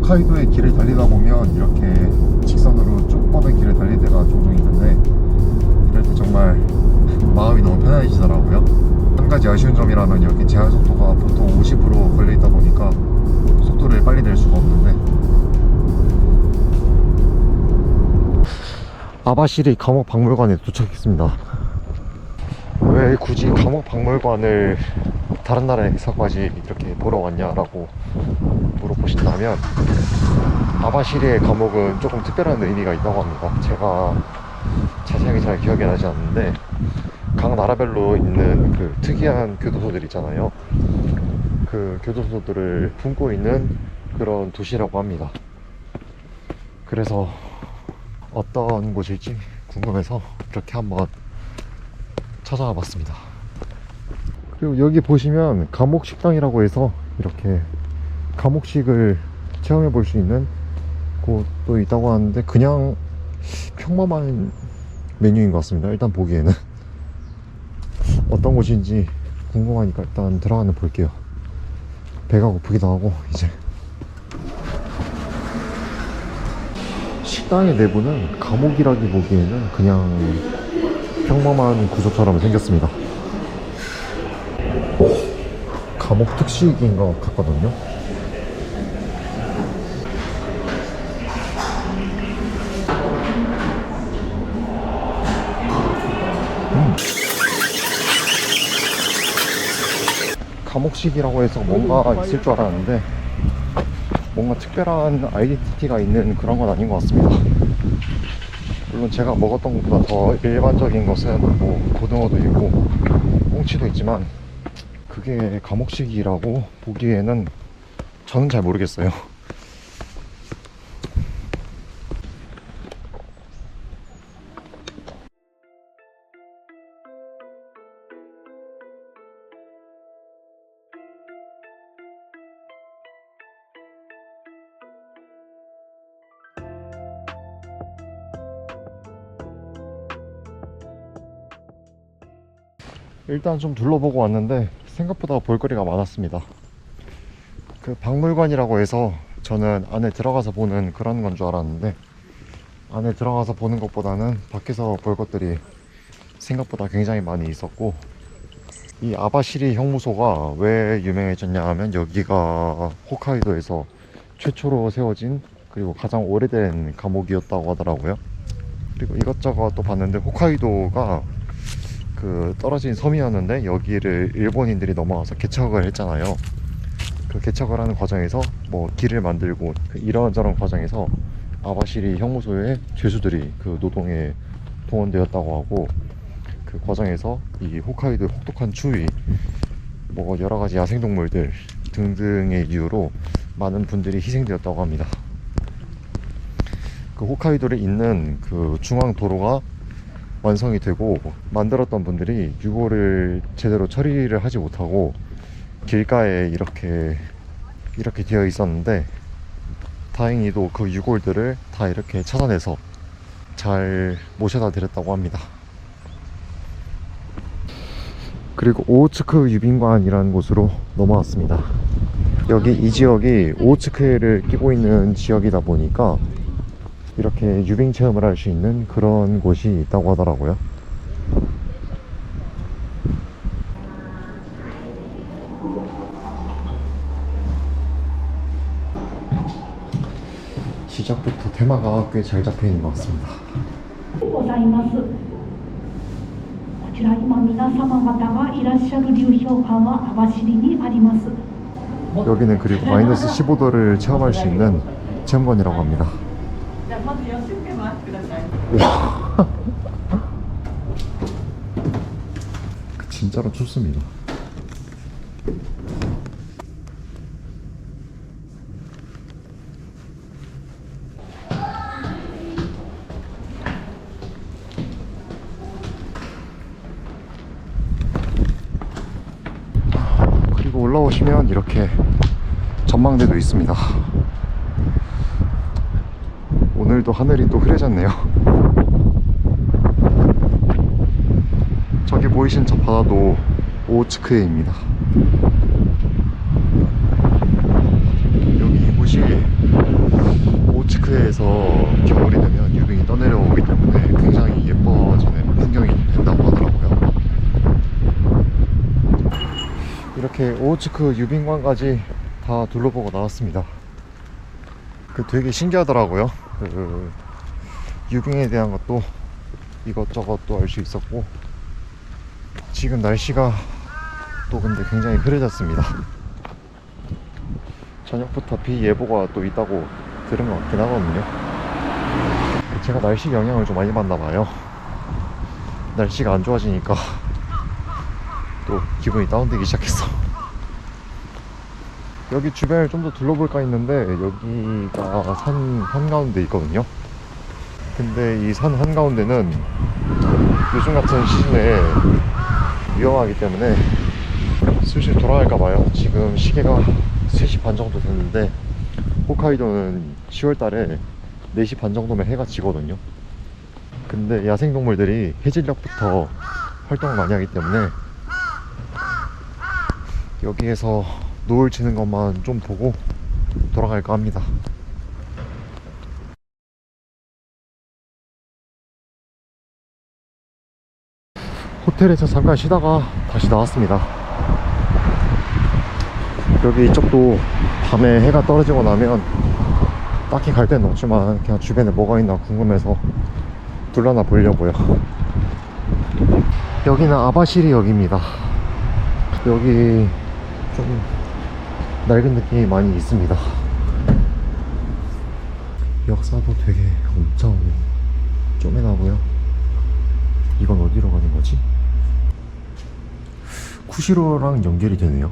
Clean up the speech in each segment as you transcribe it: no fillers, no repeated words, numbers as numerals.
홋카이도의 길을 달리다 보면 이렇게 직선으로 쭉 뻗은 길을 달릴 때가 종종 있는데, 이럴 때 정말 마음이 너무 편안해지더라고요. 한 가지 아쉬운 점이라면 여기 제한 속도가 보통 50으로 걸려있다 보니까 속도를 빨리 낼 수가 없는데, 아바시리 감옥박물관에 도착했습니다. 왜 굳이 감옥박물관을 다른 나라에서까지 이렇게 보러 왔냐라고 물어보신다면, 아바시리의 감옥은 조금 특별한 의미가 있다고 합니다. 제가 자세하게 잘 기억이 나지 않는데, 각 나라별로 있는 그 특이한 교도소들 있잖아요. 그 교도소들을 품고 있는 그런 도시라고 합니다. 그래서 어떤 곳일지 궁금해서 이렇게 한번 찾아와 봤습니다. 그리고 여기 보시면 감옥식당이라고 해서 이렇게 감옥식을 체험해 볼 수 있는 곳도 있다고 하는데, 그냥 평범한 메뉴인 것 같습니다. 일단 보기에는 어떤 곳인지 궁금하니까 일단 들어가는 볼게요. 배가 고프기도 하고. 이제 식당의 내부는 감옥이라기 보기에는 그냥 평범한 구조처럼 생겼습니다. 감옥 특식인 것 같거든요. 감옥식이라고 해서 뭔가 있을 줄 알았는데, 뭔가 특별한 아이덴티티가 있는 그런 건 아닌 것 같습니다. 물론 제가 먹었던 것보다 더 일반적인 것은 뭐 고등어도 있고 꽁치도 있지만, 그게 감옥식이라고 보기에는 저는 잘 모르겠어요. 일단 좀 둘러보고 왔는데 생각보다 볼거리가 많았습니다. 그 박물관이라고 해서 저는 안에 들어가서 보는 그런 건 줄 알았는데, 안에 들어가서 보는 것보다는 밖에서 볼 것들이 생각보다 굉장히 많이 있었고, 이 아바시리 형무소가 왜 유명해졌냐 하면, 여기가 홋카이도에서 최초로 세워진 그리고 가장 오래된 감옥이었다고 하더라고요. 그리고 이것저것 또 봤는데, 홋카이도가 그 떨어진 섬이었는데 여기를 일본인들이 넘어와서 개척을 했잖아요. 그 개척을 하는 과정에서 뭐 길을 만들고, 그 이런저런 과정에서 아바시리 형무소의 죄수들이 그 노동에 동원되었다고 하고, 그 과정에서 이 홋카이도의 혹독한 추위, 뭐 여러가지 야생동물들 등등의 이유로 많은 분들이 희생되었다고 합니다. 그 홋카이도에 있는 그 중앙도로가 완성이 되고, 만들었던 분들이 유골을 제대로 처리를 하지 못하고 길가에 이렇게 되어 있었는데, 다행히도 그 유골들을 다 이렇게 찾아내서 잘 모셔다 드렸다고 합니다. 그리고 오호츠크 유빈관이라는 곳으로 넘어왔습니다. 여기 이 지역이 오호츠크를 끼고 있는 지역이다 보니까 이렇게 유빙 체험을 할 수 있는 그런 곳이 있다고 하더라고요. 시작부터 테마가 꽤 잘 잡혀 있는 것 같습니다. ございます。こちら今皆様方がいらっしゃる流氷館は網走にあります。 여기는 그리고 마이너스 15도를 체험할 수 있는 체험관이라고 합니다. 와, 진짜로 춥습니다. 그리고 올라오시면 이렇게 전망대도 있습니다. 오늘도 하늘이 또 흐려졌네요. 저기 보이신 저 바다도 오호츠크해입니다. 여기 이곳이 오츠크에서 겨울이 되면 유빙이 떠내려오기 때문에 굉장히 예뻐지는 풍경이 된다고 하더라고요. 이렇게 오츠크 유빙관까지 다 둘러보고 나왔습니다. 그 되게 신기하더라고요. 그 유빙에 대한 것도 이것저것 또 알 수 있었고, 지금 날씨가 또 근데 굉장히 흐려졌습니다. 저녁부터 비 예보가 또 있다고 들은 것 같긴 하거든요. 제가 날씨 영향을 좀 많이 받나 봐요. 날씨가 안 좋아지니까 또 기분이 다운되기 시작했어. 여기 주변을 좀 더 둘러볼까 했는데 여기가 산 한가운데 있거든요. 근데 이 산 한가운데는 요즘 같은 시즌에 위험하기 때문에 슬슬 돌아갈까봐요. 지금 시계가 3시 반 정도 됐는데 홋카이도는 10월달에 4시 반 정도면 해가 지거든요. 근데 야생동물들이 해질녘부터 활동을 많이 하기 때문에 여기에서 노을 지는 것만 좀 보고 돌아갈까 합니다. 호텔에서 잠깐 쉬다가 다시 나왔습니다. 여기 이쪽도 밤에 해가 떨어지고 나면 딱히 갈 데는 없지만 그냥 주변에 뭐가 있나 궁금해서 둘러나 보려고요. 여기는 아바시리역입니다. 여기 좀 낡은 느낌이 많이 있습니다. 역사도 되게 엄청 쪼매나고요. 이건 어디로 가는 거지? 쿠시로랑 연결이 되네요.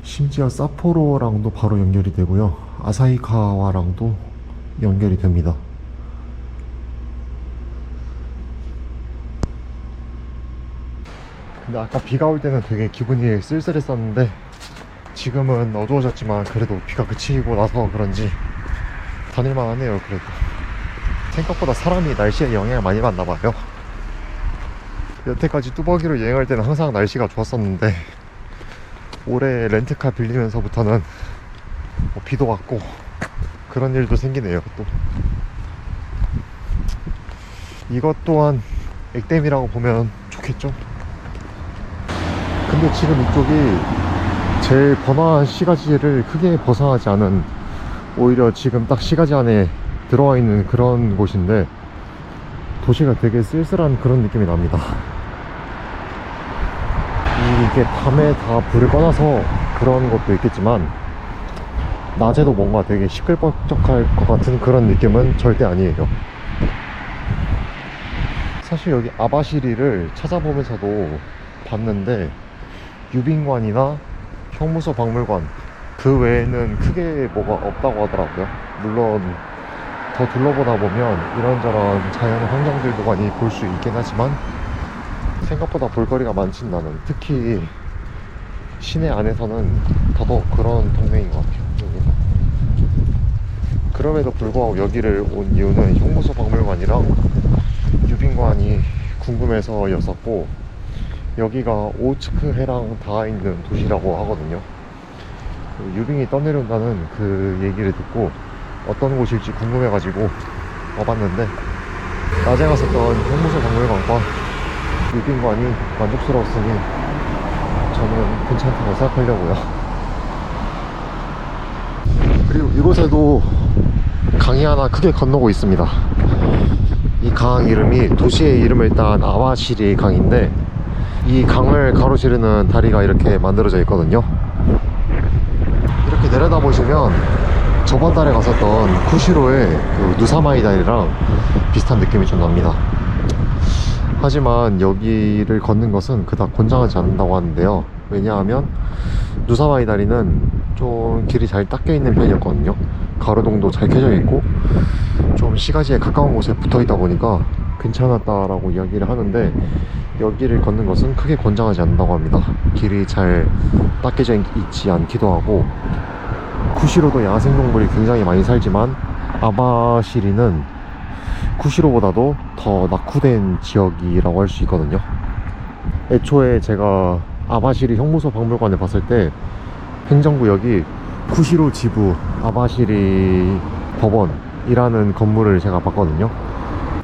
심지어 사포로랑도 바로 연결이 되고요. 아사히카와랑도 연결이 됩니다. 근데 아까 비가 올 때는 되게 기분이 쓸쓸했었는데 지금은 어두워졌지만 그래도 비가 그치고 나서 그런지 다닐만 하네요. 그래도 생각보다 사람이 날씨에 영향을 많이 받나봐요. 여태까지 뚜벅이로 여행할 때는 항상 날씨가 좋았었는데 올해 렌트카 빌리면서부터는 뭐 비도 왔고 그런 일도 생기네요. 또 이것 또한 액땜이라고 보면 좋겠죠. 근데 지금 이쪽이 제일 번화한 시가지를 크게 벗어나지 않은, 오히려 지금 딱 시가지 안에 들어와 있는 그런 곳인데 도시가 되게 쓸쓸한 그런 느낌이 납니다. 이게 밤에 다 불을 꺼놔서 그런 것도 있겠지만 낮에도 뭔가 되게 시끌벅적할 것 같은 그런 느낌은 절대 아니에요. 사실 여기 아바시리를 찾아보면서도 봤는데 유빙관이나 형무소 박물관 그 외에는 크게 뭐가 없다고 하더라고요. 물론 더 둘러보다 보면 이런저런 자연 환경들도 많이 볼 수 있긴 하지만 생각보다 볼거리가 많진 않은, 특히 시내 안에서는 더더욱 그런 동네인 것 같아요. 여기는. 그럼에도 불구하고 여기를 온 이유는 형무소 박물관이랑 유빙관이 궁금해서였었고, 여기가 오츠크해랑 닿아 있는 도시라고 하거든요. 유빙이 떠내려온다는 그 얘기를 듣고 어떤 곳일지 궁금해가지고 와봤는데 낮에 갔었던 형무소 박물관과 유빙관이 만족스러웠으니 저는 괜찮다고 생각하려고요. 그리고 이곳에도 강이 하나 크게 건너고 있습니다. 이 강 이름이, 도시의 이름을 딴 아와시리 강인데 이 강을 가로지르는 다리가 이렇게 만들어져 있거든요. 이렇게 내려다 보시면 저번 달에 갔었던 쿠시로의 그 누사마이 다리랑 비슷한 느낌이 좀 납니다. 하지만 여기를 걷는 것은 그닥 권장하지 않는다고 하는데요. 왜냐하면 누사마이 다리는 좀 길이 잘 닦여 있는 편이었거든요. 가로등도 잘 켜져 있고 좀 시가지에 가까운 곳에 붙어 있다 보니까 괜찮았다라고 이야기를 하는데, 여기를 걷는 것은 크게 권장하지 않는다고 합니다. 길이 잘 닦여져 있지 않기도 하고, 쿠시로도 야생동물이 굉장히 많이 살지만 아바시리는 쿠시로보다도 더 낙후된 지역이라고 할 수 있거든요. 애초에 제가 아바시리 형무소 박물관을 봤을 때 행정구역이 쿠시로 지부 아바시리 법원이라는 건물을 제가 봤거든요.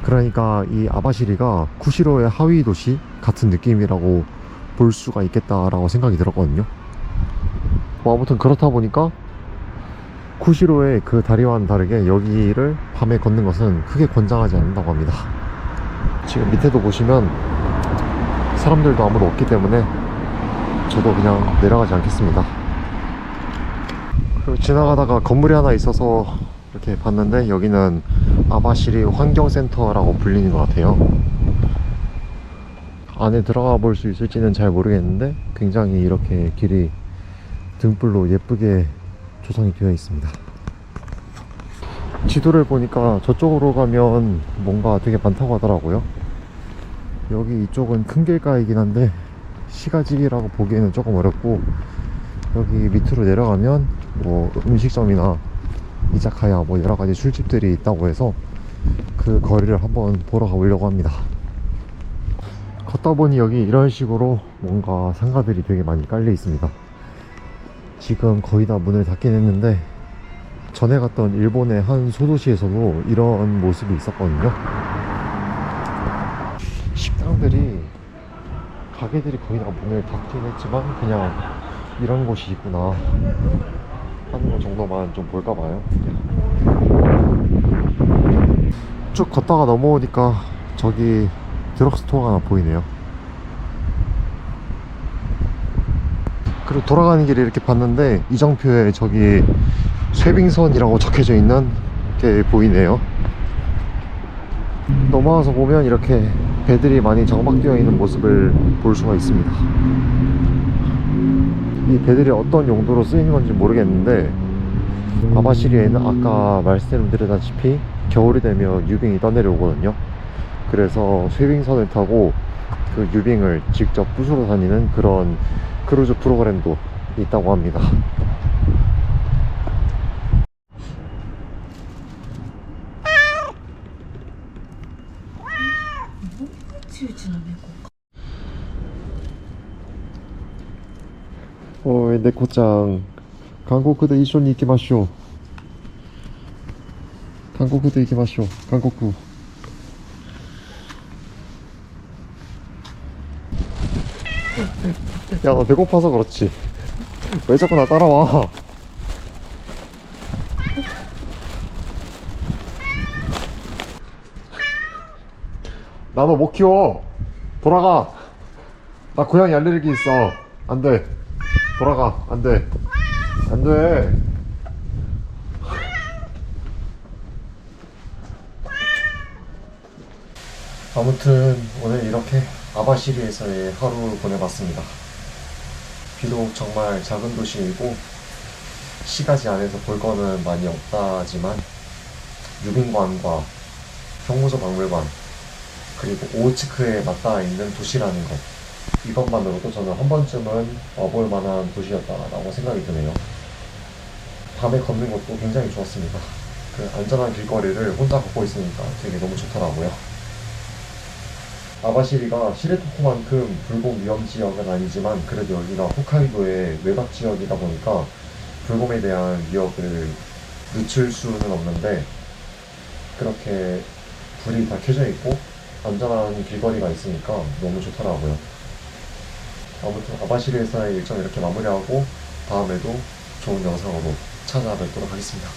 그러니까 이 아바시리가 쿠시로의 하위 도시 같은 느낌이라고 볼 수가 있겠다라고 생각이 들었거든요. 뭐 아무튼 그렇다 보니까 쿠시로의 그 다리와는 다르게 여기를 밤에 걷는 것은 크게 권장하지 않는다고 합니다. 지금 밑에도 보시면 사람들도 아무도 없기 때문에 저도 그냥 내려가지 않겠습니다. 그리고 지나가다가 건물이 하나 있어서 이렇게 봤는데 여기는 아바시리 환경센터라고 불리는 것 같아요. 안에 들어가 볼 수 있을지는 잘 모르겠는데 굉장히 이렇게 길이 등불로 예쁘게 조성이 되어 있습니다. 지도를 보니까 저쪽으로 가면 뭔가 되게 많다고 하더라고요. 여기 이쪽은 큰 길가이긴 한데 시가지기라고 보기에는 조금 어렵고, 여기 밑으로 내려가면 뭐 음식점이나 이자카야 뭐 여러가지 술집들이 있다고 해서 그 거리를 한번 보러 가보려고 합니다. 걷다 보니 여기 이런 식으로 뭔가 상가들이 되게 많이 깔려 있습니다. 지금 거의 다 문을 닫긴 했는데 전에 갔던 일본의 한 소도시에서도 이런 모습이 있었거든요. 식당들이, 가게들이 거의 다 문을 닫긴 했지만 그냥 이런 곳이 있구나 하는 것 정도만 좀 볼까봐요. 쭉 걷다가 넘어오니까 저기 드럭스토어가 하나 보이네요. 그리고 돌아가는 길에 이렇게 봤는데 이정표에 저기 쇠빙선이라고 적혀져 있는 게 보이네요. 넘어와서 보면 이렇게 배들이 많이 정박되어 있는 모습을 볼 수가 있습니다. 이 배들이 어떤 용도로 쓰이는 건지 모르겠는데 아바시리에는 아까 말씀드렸다시피 겨울이 되면 유빙이 떠내려오거든요. 그래서 쇠빙선을 타고 그 유빙을 직접 부수러 다니는 그런 크루즈 프로그램도 있다고 합니다. 네코짱, 한국도 이緒に行きましょう. 한국도行きましょう. 한국. 야, 너 배고파서 그렇지. 왜 자꾸 나 따라와? 나 너 못 키워. 돌아가. 나 고양이 알레르기 있어. 안 돼. 돌아가. 안 돼. 안 돼. 아무튼 오늘 이렇게 아바시리에서의 하루 보내봤습니다. 비록 정말 작은 도시이고 시가지 안에서 볼 거는 많이 없다지만 유빙관과 경무소 박물관 그리고 오우츠크에 맞닿아 있는 도시라는 것, 이것만으로도 저는 한 번쯤은 와볼 만한 도시였다라고 생각이 드네요. 밤에 걷는 것도 굉장히 좋았습니다. 그 안전한 길거리를 혼자 걷고 있으니까 되게 너무 좋더라고요. 아바시리가 시레토코만큼 불곰 위험 지역은 아니지만 그래도 여기가 홋카이도의 외곽 지역이다 보니까 불곰에 대한 위협을 늦출 수는 없는데 그렇게 불이 다 켜져 있고 안전한 길거리가 있으니까 너무 좋더라고요. 아무튼 아바시리에서의 일정 이렇게 마무리하고 다음에도 좋은 영상으로 찾아뵙도록 하겠습니다.